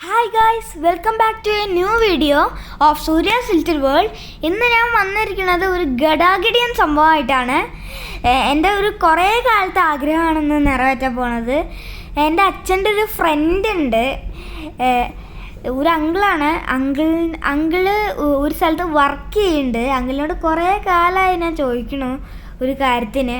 Hi guys, welcome back to a new video of Surya's little world. ഇന്ന് ഞാൻ വന്നിരിക്കുന്നത് ഒരു ഗടാഗടിയൻ സംഭവമായിട്ടാണ്. എൻ്റെ ഒരു കുറേ കാലത്തെ ആഗ്രഹമാണെന്ന് നിറവേറ്റാൻ പോണത്. എൻ്റെ അച്ഛൻ്റെ ഒരു ഫ്രണ്ട് ഉണ്ട്, ഒരു അങ്കിളാണ്. അങ്കിള് ഒരു സ്ഥലത്ത് വർക്ക് ചെയ്യുന്നുണ്ട്. അങ്കിളിനോട് കുറേ കാലമായി ഞാൻ ചോദിക്കണു ഒരു കാര്യത്തിന്.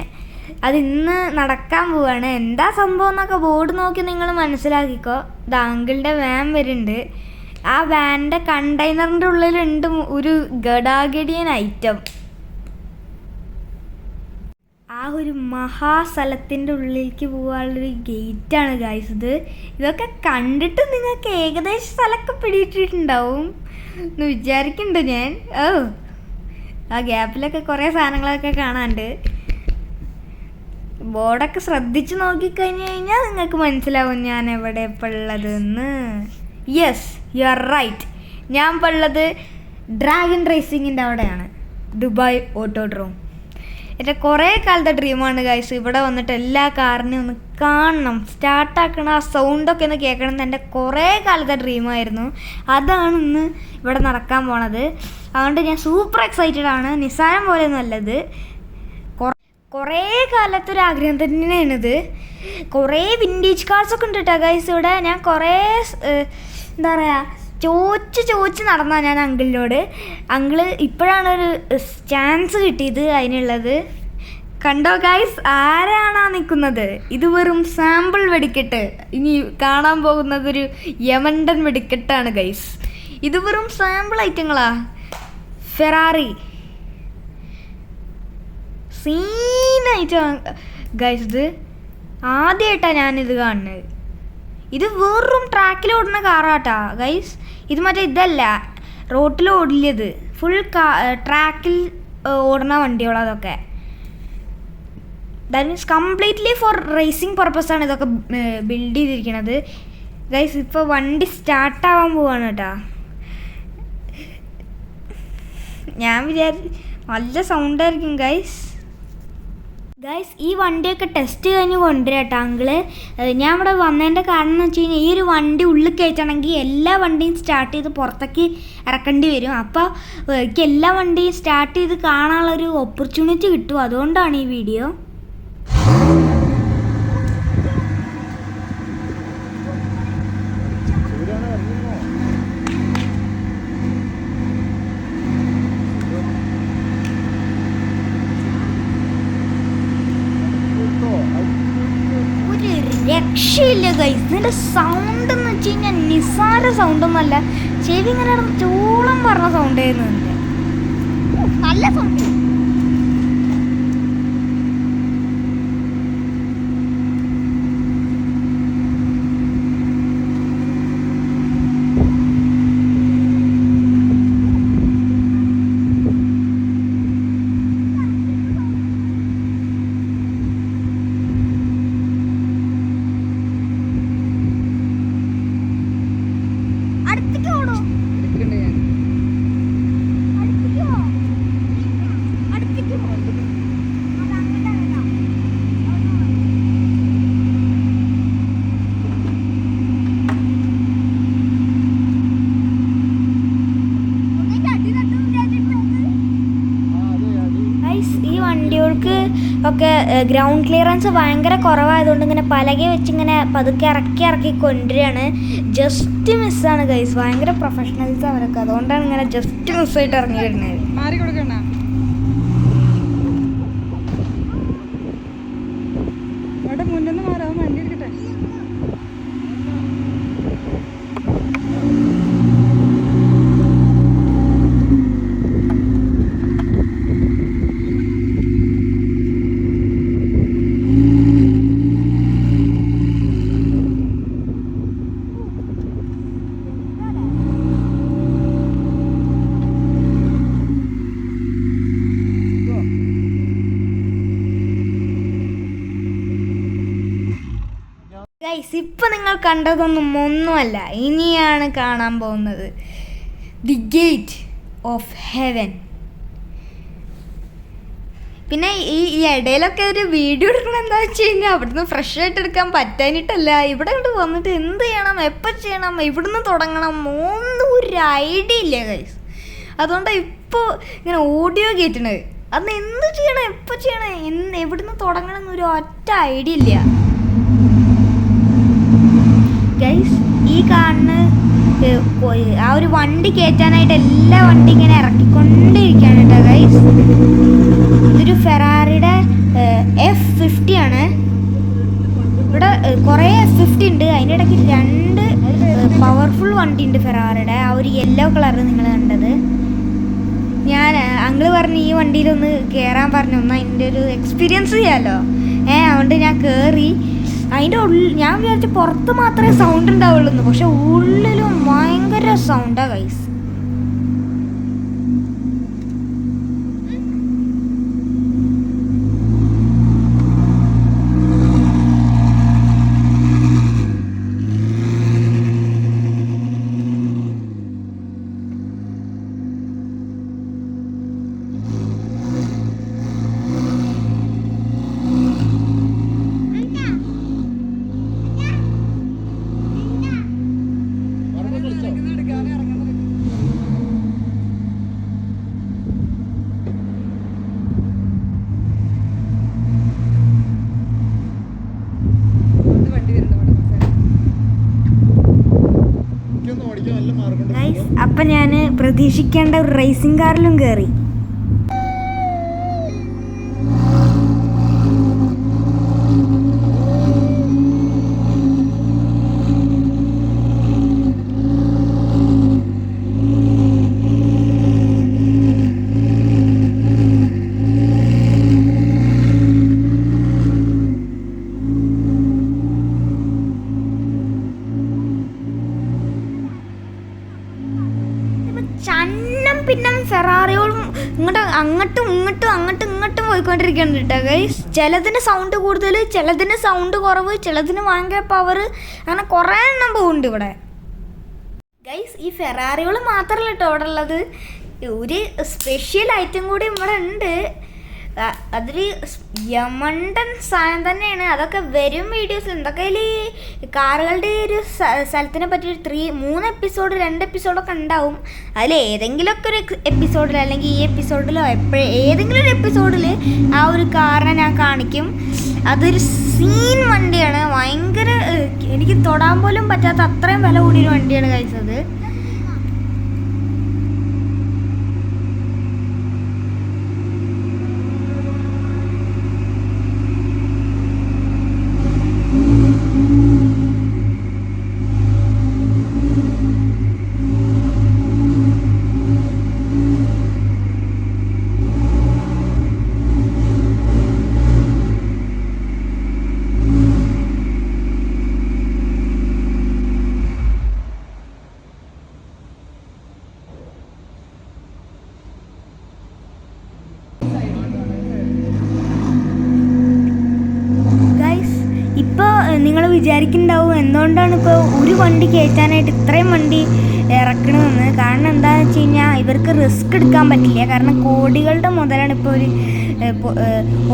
അത് ഇന്ന് നടക്കാൻ പോവാണ്. എന്താ സംഭവം എന്നൊക്കെ ബോർഡ് നോക്കി നിങ്ങൾ മനസ്സിലാക്കിക്കോ. ഇത് അങ്കിളിൻ്റെ വാൻ വരുന്നുണ്ട്. ആ വാനിൻ്റെ കണ്ടെയ്നറിൻ്റെ ഉള്ളിലുണ്ട് ഒരു ഗടാഗടിയൻ ഐറ്റം. ആ ഒരു മഹാസ്ഥലത്തിൻ്റെ ഉള്ളിലേക്ക് പോകാനുള്ളൊരു ഗേറ്റാണ് ഗൈസ് ഇത്. ഇതൊക്കെ കണ്ടിട്ട് നിങ്ങൾക്ക് ഏകദേശം സ്ഥലമൊക്കെ പിടിയിട്ടിട്ടുണ്ടാവും എന്ന് വിചാരിക്കുന്നുണ്ട് ഞാൻ. ആ ഗ്യാപ്പിലൊക്കെ കുറേ സാധനങ്ങളൊക്കെ കാണാണ്ട്. ബോർഡൊക്കെ ശ്രദ്ധിച്ച് നോക്കിക്കഴിഞ്ഞ് കഴിഞ്ഞാൽ നിങ്ങൾക്ക് മനസ്സിലാവും ഞാൻ എവിടെ ഇപ്പോൾ ഉള്ളതെന്ന്. Yes, you are right. ഞാൻ ഇപ്പോൾ ഉള്ളത് ഡ്രാഗൺ റേസിങ്ങിൻ്റെ അവിടെയാണ്, ദുബായ് ഓട്ടോഡ്രോം. എൻ്റെ കുറേ കാലത്തെ ഡ്രീമാണ് ഗൈസ് ഇവിടെ വന്നിട്ട് എല്ലാ കാറിനെയും ഒന്ന് കാണണം, സ്റ്റാർട്ടാക്കണം, ആ സൗണ്ടൊക്കെ ഒന്ന് കേൾക്കണം എന്ന് എൻ്റെ കുറേ കാലത്തെ ഡ്രീമായിരുന്നു. അതാണ് ഇന്ന് ഇവിടെ നടക്കാൻ പോണത്. അതുകൊണ്ട് ഞാൻ സൂപ്പർ എക്സൈറ്റഡ് ആണ്. നിസ്സാരം പോലെയൊന്നും അല്ലത്, കുറേ കാലത്തൊരാഗ്രഹം തന്നെയാണിത്. കുറേ വിൻറ്റേജ് കാർസൊക്കെ ഉണ്ട് കേട്ടോ ഗൈസ് ഇവിടെ. ഞാൻ കുറേ എന്താ പറയുക ചോദിച്ച് നടന്നാൽ ഞാൻ അങ്കിളിനോട്. അങ്കിള് ഇപ്പോഴാണ് ഒരു ചാൻസ് കിട്ടിയത് അതിനുള്ളത്. കണ്ടോ ഗൈസ്, ആരാണാ നിൽക്കുന്നത്? ഇത് വെറും സാമ്പിൾ വെടിക്കെട്ട്. ഇനി കാണാൻ പോകുന്നത് ഒരു യമണ്ടൻ വെടിക്കെട്ടാണ് ഗൈസ്. ഇത് വെറും സാമ്പിൾ ഐറ്റങ്ങളാ. ഫെറാറി സീനായിട്ടാണ് ഗൈസ്. ഇത് ആദ്യമായിട്ടാണ് ഞാനിത് കാണുന്നത്. ഇത് വെറും ട്രാക്കിൽ ഓടുന്ന കാറാട്ടാ ഗൈസ്. ഇത് മറ്റേ ഇതല്ല, റോട്ടിൽ ഓടില്ലത്, ഫുൾ ട്രാക്കിൽ ഓടുന്ന വണ്ടികളതൊക്കെ. That means completely for racing പർപ്പസാണ് ഇതൊക്കെ ബിൽഡ് ചെയ്തിരിക്കുന്നത് ഗൈസ്. ഇപ്പോൾ വണ്ടി സ്റ്റാർട്ടാവാൻ പോവാണ് കേട്ടോ. ഞാൻ നല്ല സൗണ്ടായിരിക്കും ഗൈസ്. ഈ വണ്ടിയൊക്കെ ടെസ്റ്റ് കഴിഞ്ഞ് കൊണ്ടുവരാം കേട്ടോ അങ്കിള്. ഞാൻ ഇവിടെ വന്നതിൻ്റെ കാരണം എന്ന് വെച്ച് കഴിഞ്ഞാൽ ഈ ഒരു വണ്ടി ഉള്ളിൽ കയറ്റണമെങ്കിൽ എല്ലാ വണ്ടിയും സ്റ്റാർട്ട് ചെയ്ത് പുറത്തേക്ക് ഇറക്കേണ്ടി വരും. അപ്പോൾ എനിക്ക് എല്ലാ വണ്ടിയും സ്റ്റാർട്ട് ചെയ്ത് കാണാനുള്ളൊരു ഓപ്പർച്യൂണിറ്റി കിട്ടും. അതുകൊണ്ടാണ് ഈ വീഡിയോ. രക്ഷയില്ല ഗൈസ്. ഇതിൻ്റെ സൗണ്ട് എന്ന് വെച്ച് കഴിഞ്ഞാൽ നിസ്സാര സൗണ്ടൊന്നുമല്ല. ചെവി ഇങ്ങനെ ചോളം പറഞ്ഞ സൗണ്ട് ആയിരുന്നു. നല്ല സൗണ്ട്. വണ്ടികൾക്ക് ഒക്കെ ഗ്രൗണ്ട് ക്ലിയറൻസ് ഭയങ്കര കുറവായതുകൊണ്ട് ഇങ്ങനെ പലക വെച്ച് ഇങ്ങനെ പതുക്കെ ഇറക്കി കൊണ്ടുവരികയാണ്. ജസ്റ്റ് മിസ്സാണ് ഗൈസ്. ഭയങ്കര പ്രൊഫഷണൽസ് അവരൊക്കെ, അതുകൊണ്ടാണ് ഇങ്ങനെ ജസ്റ്റ് മിസ്സായിട്ട് ഇറങ്ങി വരുന്നത്. മാറി കൊടുക്കണ്ട. അവിടെ മുന്നിൽ നിന്ന് മാറാം, വണ്ടി എടുക്കട്ടെ. ഗൈസ്, ഇപ്പം നിങ്ങൾ കണ്ടതൊന്നും ഒന്നുമല്ല, ഇനിയാണ് കാണാൻ പോകുന്നത് ദി ഗേറ്റ് ഓഫ് ഹെവൻ. പിന്നെ ഈ ഇടയിലൊക്കെ ഒരു വീഡിയോ എടുക്കണം എന്താ വെച്ച് കഴിഞ്ഞാൽ അവിടുന്ന് ഫ്രഷ് ആയിട്ട് എടുക്കാൻ പറ്റാനിട്ടല്ല, ഇവിടെ കൊണ്ട് വന്നിട്ട് എന്ത് ചെയ്യണം, എപ്പോൾ ചെയ്യണം, ഇവിടുന്ന് തുടങ്ങണം, ഒന്നും ഒരു ഐഡിയ ഇല്ല ഗൈസ്. അതുകൊണ്ടാണ് ഇപ്പോൾ ഇങ്ങനെ ഓഡിയോ കേട്ടണത്. അന്ന് എന്ത് ചെയ്യണം, എപ്പോൾ ചെയ്യണം, എവിടുന്ന് തുടങ്ങണം എന്നൊരു ഒറ്റ ഐഡിയ ഇല്ല ഗൈസ്. ഈ കാണുന്ന ആ ഒരു വണ്ടി കയറ്റാനായിട്ട് എല്ലാ വണ്ടി ഇങ്ങനെ ഇറക്കിക്കൊണ്ടിരിക്കുകയാണ് കേട്ടോ ഗൈസ്. ഇതൊരു ഫെറാറിയുടെ F50 ആണ്. ഇവിടെ കുറേ F50 ഉണ്ട്, അതിൻ്റെ ഇടയ്ക്ക് 2 പവർഫുൾ വണ്ടി ഉണ്ട് ഫെറാറിയുടെ. ആ ഒരു യെല്ലോ കളർ നിങ്ങൾ കണ്ടത്. ഞാൻ അങ്കിള് പറഞ്ഞ് ഈ വണ്ടിയിലൊന്ന് കയറാൻ പറഞ്ഞു, ഒന്ന് അതിൻ്റെ ഒരു എക്സ്പീരിയൻസ് ചെയ്യാമല്ലോ. അതുകൊണ്ട് ഞാൻ കയറി. അതിൻ്റെ ഉള്ളിൽ ഞാൻ വിചാരിച്ചു പുറത്ത് മാത്രമേ സൗണ്ട് ഉണ്ടാവുള്ളൂ, പക്ഷെ ഉള്ളിലും ഭയങ്കര സൗണ്ടാണ് ഗൈസ്. അപ്പം ഞാൻ പ്രതീക്ഷിക്കേണ്ട ഒരു റേസിംഗ് കാറിലും കയറി. ചന്നം പിന്നെ ഫെറാറിയോളും അങ്ങോട്ടും ഇങ്ങോട്ടും പോയിക്കൊണ്ടിരിക്കുന്നുണ്ട് കേട്ടോ ഗൈസ്. ചിലതിന് സൗണ്ട് കൂടുതൽ, ചിലതിന് സൗണ്ട് കുറവ്, ചിലതിന് ഭയങ്കര പവർ, അങ്ങനെ കുറേ എണ്ണം പോകുന്നുണ്ട് ഇവിടെ ഗൈസ്. ഈ ഫെറാറിയോൾ മാത്രമല്ല കേട്ടോ ഇവിടെ ഉള്ളത്, ഒരു സ്പെഷ്യൽ ഐറ്റം കൂടി ഇവിടെ ഉണ്ട്. അതൊരു യമണ്ടൻ സാധനം തന്നെയാണ്. അതൊക്കെ വരും വീഡിയോസിൽ. എന്തൊക്കെ കാറുകളുടെ ഒരു സ്ഥലത്തിനെ പറ്റി 3 എപ്പിസോഡ് 2 എപ്പിസോഡൊക്കെ ഉണ്ടാവും. അതിൽ ഏതെങ്കിലുമൊക്കെ ഒരു എപ്പിസോഡിൽ, അല്ലെങ്കിൽ ഈ എപ്പിസോഡിലോ ഏതെങ്കിലും ഒരു എപ്പിസോഡിൽ ആ ഒരു കാറിനെ ഞാൻ കാണിക്കും. അതൊരു സീൻ വണ്ടിയാണ്, ഭയങ്കര എനിക്ക് തൊടാൻ പോലും പറ്റാത്ത അത്രയും വില കൂടിയൊരു വണ്ടിയാണ് കഴിച്ചത്. നിങ്ങൾ വിചാരിക്കുന്നുണ്ടാവും എന്തുകൊണ്ടാണ് ഇപ്പോൾ ഒരു വണ്ടി കയറ്റാനായിട്ട് ഇത്രയും വണ്ടി ഇറക്കണമെന്ന്. കാരണം എന്താണെന്ന് വെച്ച് കഴിഞ്ഞാൽ ഇവർക്ക് റിസ്ക് എടുക്കാൻ പറ്റില്ല. കാരണം കോടികളുടെ മുതലാണ് ഇപ്പോൾ ഒരു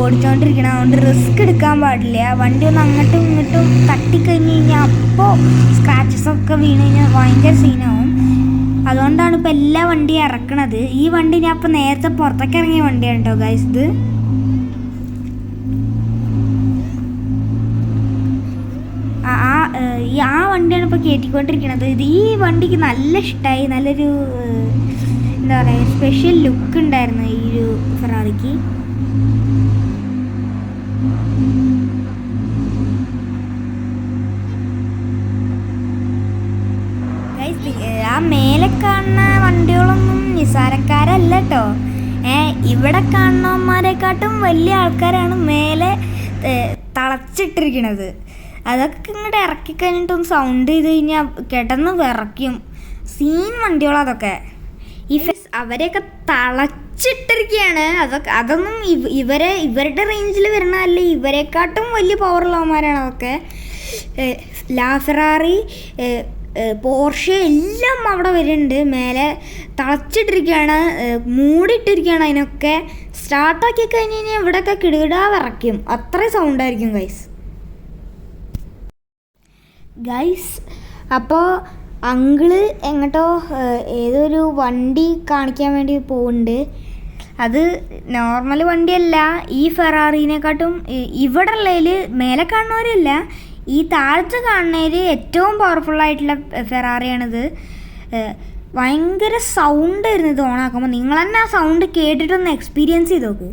ഓടിച്ചുകൊണ്ടിരിക്കണം. അതുകൊണ്ട് റിസ്ക് എടുക്കാൻ പാടില്ല. വണ്ടി ഒന്ന് അങ്ങോട്ടും ഇങ്ങോട്ടും തട്ടിക്കഴിഞ്ഞ് കഴിഞ്ഞാൽ അപ്പോൾ സ്ക്രാച്ചസൊക്കെ വീണ് കഴിഞ്ഞാൽ ഭയങ്കര സീനാവും. അതുകൊണ്ടാണ് ഇപ്പോൾ എല്ലാ വണ്ടിയും ഇറക്കണത്. ഈ വണ്ടി ഞാൻ ഇപ്പോൾ നേരത്തെ പുറത്തേക്ക് ഇറങ്ങിയ വണ്ടിയാണ് കേട്ടോ ഗൈസ്. ഇത് ആ വണ്ടിയാണ് ഇപ്പോൾ കയറ്റിക്കൊണ്ടിരിക്കുന്നത്. ഈ വണ്ടിക്ക് നല്ല ഇഷ്ടമായി. നല്ലൊരു എന്താ പറയുക, സ്പെഷ്യൽ ലുക്ക് ഉണ്ടായിരുന്നു ഈ ഒരു ഫെറാറിക്ക്. ആ മേലെ കാണുന്ന വണ്ടികളൊന്നും നിസാരക്കാരല്ല കേട്ടോ. ഇവിടെ കാണുന്നവന്മാരെക്കാട്ടും വലിയ ആൾക്കാരാണ് മേലെ തളച്ചിട്ടിരിക്കണത്. അതൊക്കെ ഇങ്ങോട്ട് ഇറക്കി കഴിഞ്ഞിട്ടൊന്ന് സൗണ്ട് ചെയ്ത് കഴിഞ്ഞാൽ കിടന്ന് വിറയ്ക്കും. സീൻ വണ്ടികളതൊക്കെ. അവരെയൊക്കെ തളച്ചിട്ടിരിക്കുകയാണ്. അതൊന്നും ഇവരുടെ റേഞ്ചിൽ വരുന്നതല്ല. ഇവരെക്കാട്ടും വലിയ പവറുള്ളവന്മാരാണ് അതൊക്കെ. ഫെറാറി, പോർഷെ എല്ലാം അവിടെ വരുന്നുണ്ട്. മേലെ തളച്ചിട്ടിരിക്കുകയാണ്, മൂടിയിട്ടിരിക്കുകയാണ്. അതിനൊക്കെ സ്റ്റാർട്ടാക്കി കഴിഞ്ഞ് കഴിഞ്ഞാൽ ഇവിടെയൊക്കെ കിടുകിടാ വിറയ്ക്കും, അത്രയും സൗണ്ടായിരിക്കും ഗൈസ്. അപ്പോൾ അങ്കിള് എങ്ങോട്ടോ ഏതൊരു വണ്ടി കാണിക്കാൻ വേണ്ടി പോകുന്നുണ്ട്. അത് നോർമൽ വണ്ടിയല്ല, ഈ ഫെറാറിനെക്കാട്ടും ഇവിടെ ഉള്ളതിൽ മേലെ കാണുന്നവരല്ല, ഈ താഴത്ത് കാണുന്നതിൽ ഏറ്റവും പവർഫുള്ളായിട്ടുള്ള ഫെറാറിയാണിത്. ഭയങ്കര സൗണ്ട് ആയിരുന്നു ഇത് ഓണാക്കുമ്പോൾ. നിങ്ങൾ തന്നെ ആ സൗണ്ട് കേട്ടിട്ടൊന്ന് എക്സ്പീരിയൻസ് ചെയ്ത് നോക്ക്.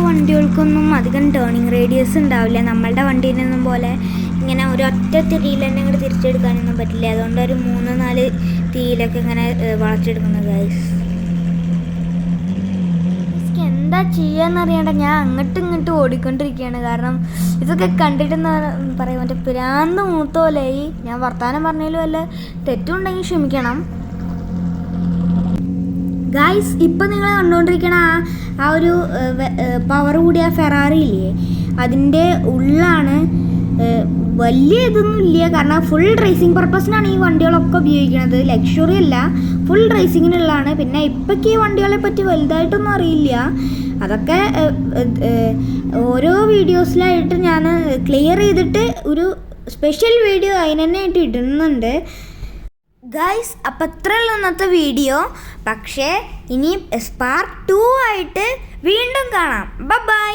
വണ്ടികൾക്കൊന്നും അധികം ടേണിങ് റേഡിയസ് ഉണ്ടാവില്ല. നമ്മളുടെ വണ്ടീനൊന്നും പോലെ ഇങ്ങനെ ഒരു ഒറ്റ തിരിയിൽ തന്നെ ഇങ്ങോട്ട് തിരിച്ചെടുക്കാനൊന്നും പറ്റില്ല. അതുകൊണ്ട് ഒരു 3-4 തിരിയിലൊക്കെ ഇങ്ങനെ വളച്ചെടുക്കുന്നത്. എന്താ ചെയ്യാന്നറിയാണ്ട് ഞാൻ അങ്ങോട്ടും ഇങ്ങോട്ടും ഓടിക്കൊണ്ടിരിക്കുകയാണ്. കാരണം ഇതൊക്കെ കണ്ടിട്ടെന്ന് പറയും മറ്റേ പിരാന്ത് മൂത്തോലായി. ഞാൻ വർത്താനം പറഞ്ഞതിലും വല്ല തെറ്റുണ്ടെങ്കിൽ ക്ഷമിക്കണം ഗായ്സ്. ഇപ്പം നിങ്ങൾ കണ്ടുകൊണ്ടിരിക്കണ ആ ഒരു പവർ കൂടിയ ഫെറാറി ഇല്ലേ, അതിൻ്റെ ഉള്ളാണ്. വലിയ ഇതൊന്നും ഇല്ല, കാരണം ഫുൾ റേസിംഗ് പർപ്പസിനാണ് ഈ വണ്ടികളൊക്കെ ഉപയോഗിക്കുന്നത്. ലക്ഷറി അല്ല, ഫുൾ റേസിങ്ങിനുള്ളതാണ്. പിന്നെ ഇപ്പോഴേക്ക് ഈ വണ്ടികളെ പറ്റി വലുതായിട്ടൊന്നും അറിയില്ല. അതൊക്കെ ഓരോ വീഡിയോസിലായിട്ട് ഞാൻ ക്ലിയർ ചെയ്തിട്ട് ഒരു സ്പെഷ്യൽ വീഡിയോ അതിന് തന്നെ ആയിട്ട് ഇടുന്നുണ്ട് ഗൈസ്. അപ്പം ഇത്രയുള്ള ഇന്നത്തെ വീഡിയോ. പക്ഷേ ഇനി പാർട്ട് 2 ആയിട്ട് വീണ്ടും കാണാം. ബൈ.